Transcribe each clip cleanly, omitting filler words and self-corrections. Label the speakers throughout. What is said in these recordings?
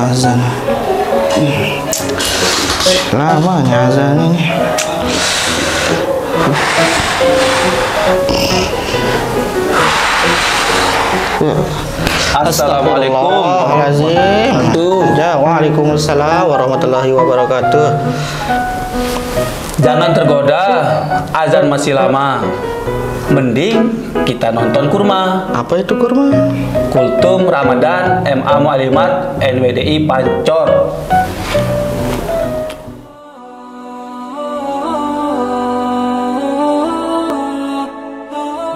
Speaker 1: azan. Lamanya azan ini.
Speaker 2: Assalamualaikum.
Speaker 1: Ya, waalaikumsalam warahmatullahi wabarakatuh.
Speaker 2: Jangan tergoda, azan masih lama. Mending kita nonton kurma.
Speaker 1: Apa itu kurma?
Speaker 2: Kultum Ramadan MA Mu'alimat NWDI Pancor.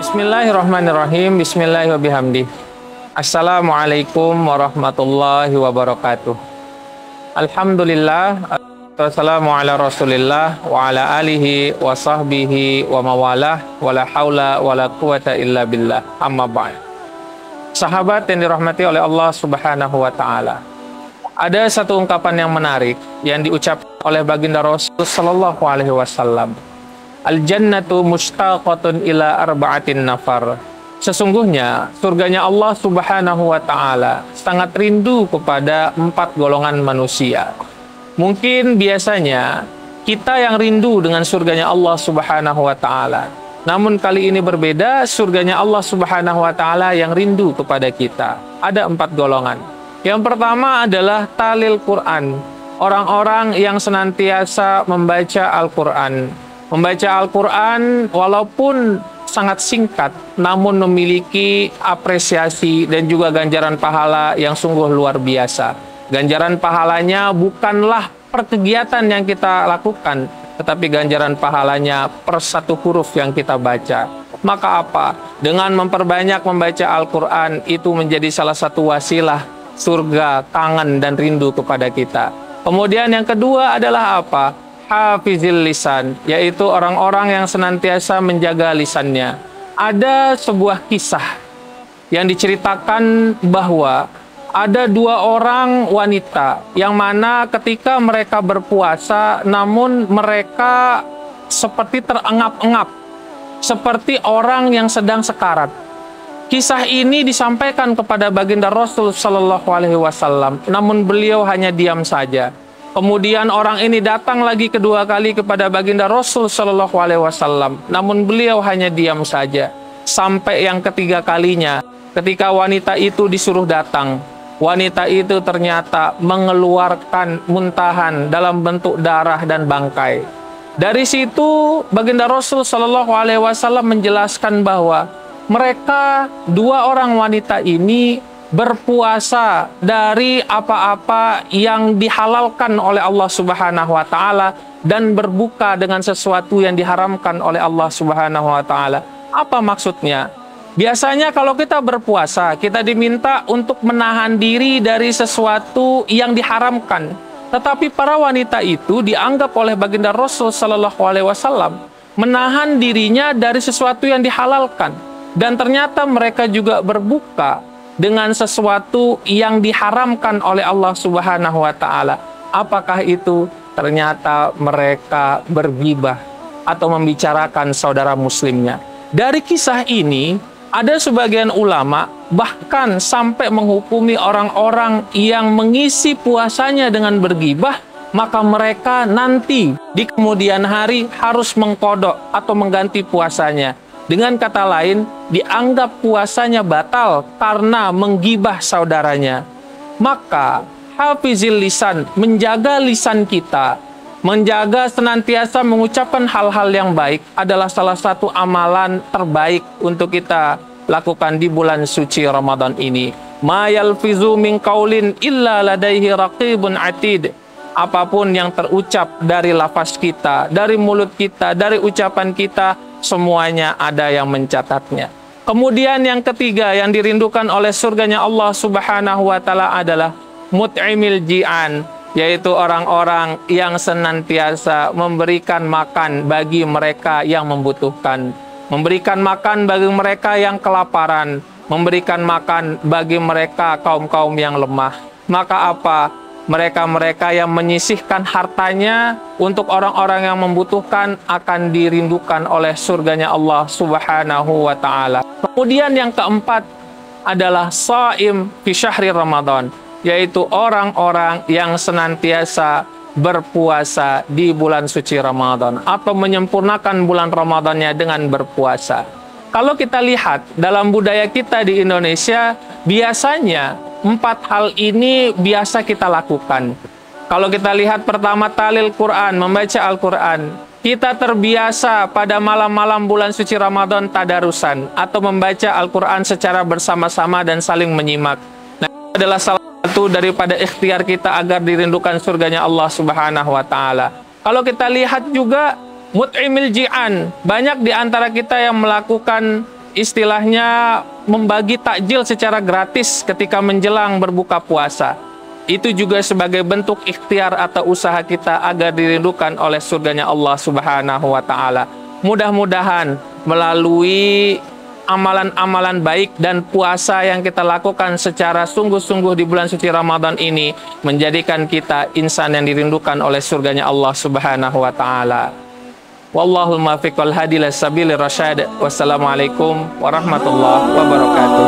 Speaker 3: Bismillahirrahmanirrahim. Bismillahirrahmanirrahim. Assalamualaikum warahmatullahi wabarakatuh. Alhamdulillah. Wassalamu ala rasulillah wa ala alihi wa sahbihi wa mawalah wa la hawla wa la quwata illa billah, amma ba'd. Sahabat yang dirahmati oleh Allah subhanahu wa ta'ala, ada satu ungkapan yang menarik yang diucap oleh baginda Rasul sallallahu alaihi wasallam. Al-jannatu mushtaqatun ila arba'atin nafar. Sesungguhnya surganya Allah subhanahu wa ta'ala sangat rindu kepada 4 golongan manusia. Mungkin biasanya kita yang rindu dengan surganya Allah subhanahu wa ta'ala. Namun kali ini berbeda, surganya Allah subhanahu wa ta'ala yang rindu kepada kita. Ada 4 golongan. Yang pertama adalah talil Quran. Orang-orang yang senantiasa membaca Al-Quran. Membaca Al-Quran walaupun sangat singkat, namun memiliki apresiasi dan juga ganjaran pahala yang sungguh luar biasa. Ganjaran pahalanya bukanlah per kegiatan yang kita lakukan, tetapi ganjaran pahalanya per 1 huruf yang kita baca. Maka apa? Dengan memperbanyak membaca Al-Quran, itu menjadi salah satu wasilah surga, kangen dan rindu kepada kita. Kemudian yang kedua adalah apa? Hafizil lisan, yaitu orang-orang yang senantiasa menjaga lisannya. Ada sebuah kisah yang diceritakan bahwa ada 2 orang wanita yang mana ketika mereka berpuasa, namun mereka seperti terengap-engap, seperti orang yang sedang sekarat. Kisah ini disampaikan kepada baginda Rasul Shallallahu Alaihi Wasallam, namun beliau hanya diam saja. Kemudian orang ini datang lagi kedua kali kepada baginda Rasul Shallallahu Alaihi Wasallam, namun beliau hanya diam saja. Sampai yang ketiga kalinya, ketika wanita itu disuruh datang, wanita itu ternyata mengeluarkan muntahan dalam bentuk darah dan bangkai. Dari situ baginda Rasul Shallallahu Alaihi Wasallam menjelaskan bahwa mereka 2 orang wanita ini berpuasa dari apa-apa yang dihalalkan oleh Allah Subhanahu wa taala dan berbuka dengan sesuatu yang diharamkan oleh Allah Subhanahu wa taala. Apa maksudnya? Biasanya kalau kita berpuasa, kita diminta untuk menahan diri dari sesuatu yang diharamkan. Tetapi para wanita itu dianggap oleh baginda Rasul sallallahu alaihi wasallam menahan dirinya dari sesuatu yang dihalalkan, dan ternyata mereka juga berbuka dengan sesuatu yang diharamkan oleh Allah Subhanahu wa taala. Apakah itu? Ternyata mereka bergibah atau membicarakan saudara muslimnya. Dari kisah ini, ada sebagian ulama bahkan sampai menghukumi orang-orang yang mengisi puasanya dengan bergibah, maka mereka nanti di kemudian hari harus mengqadha atau mengganti puasanya. Dengan kata lain, dianggap puasanya batal karena menggibah saudaranya. Maka hafizil lisan, menjaga lisan kita, menjaga senantiasa mengucapkan hal-hal yang baik adalah salah satu amalan terbaik untuk kita lakukan di bulan suci Ramadan ini. Ma yalfizu min qaulin illa ladaihi raqibun atid. Apapun yang terucap dari lafaz kita, dari mulut kita, dari ucapan kita, semuanya ada yang mencatatnya. Kemudian yang ketiga yang dirindukan oleh surganya Allah Subhanahu wa taala adalah mut'imil ji'an, yaitu orang-orang yang senantiasa memberikan makan bagi mereka yang membutuhkan, memberikan makan bagi mereka yang kelaparan, memberikan makan bagi mereka kaum-kaum yang lemah. Maka apa? Mereka-mereka yang menyisihkan hartanya untuk orang-orang yang membutuhkan akan dirindukan oleh surganya Allah Subhanahu wa ta'ala. Kemudian yang keempat adalah shaim fi syahri Ramadan, yaitu orang-orang yang senantiasa berpuasa di bulan suci Ramadan atau menyempurnakan bulan Ramadannya dengan berpuasa. Kalau kita lihat dalam budaya kita di Indonesia, biasanya 4 hal ini biasa kita lakukan. Kalau kita lihat pertama, talil Quran, membaca Al-Quran. Kita terbiasa pada malam-malam bulan suci Ramadan tadarusan atau membaca Al-Quran secara bersama-sama dan saling menyimak. Nah, ini adalah salah satu daripada ikhtiar kita agar dirindukan surganya Allah Subhanahu wa Ta'ala. Kalau kita lihat juga mut'imil ji'an, banyak di antara kita yang melakukan istilahnya membagi takjil secara gratis ketika menjelang berbuka puasa. Itu juga sebagai bentuk ikhtiar atau usaha kita agar dirindukan oleh surganya Allah Subhanahu wa Ta'ala. Mudah-mudahan melalui amalan-amalan baik dan puasa yang kita lakukan secara sungguh-sungguh di bulan suci Ramadan ini menjadikan kita insan yang dirindukan oleh surganya Allah Subhanahu wa Ta'ala. Wallahul muwaffiq wal hadi ila sabilir rasyad. Wassalamualaikum warahmatullahi wabarakatuh.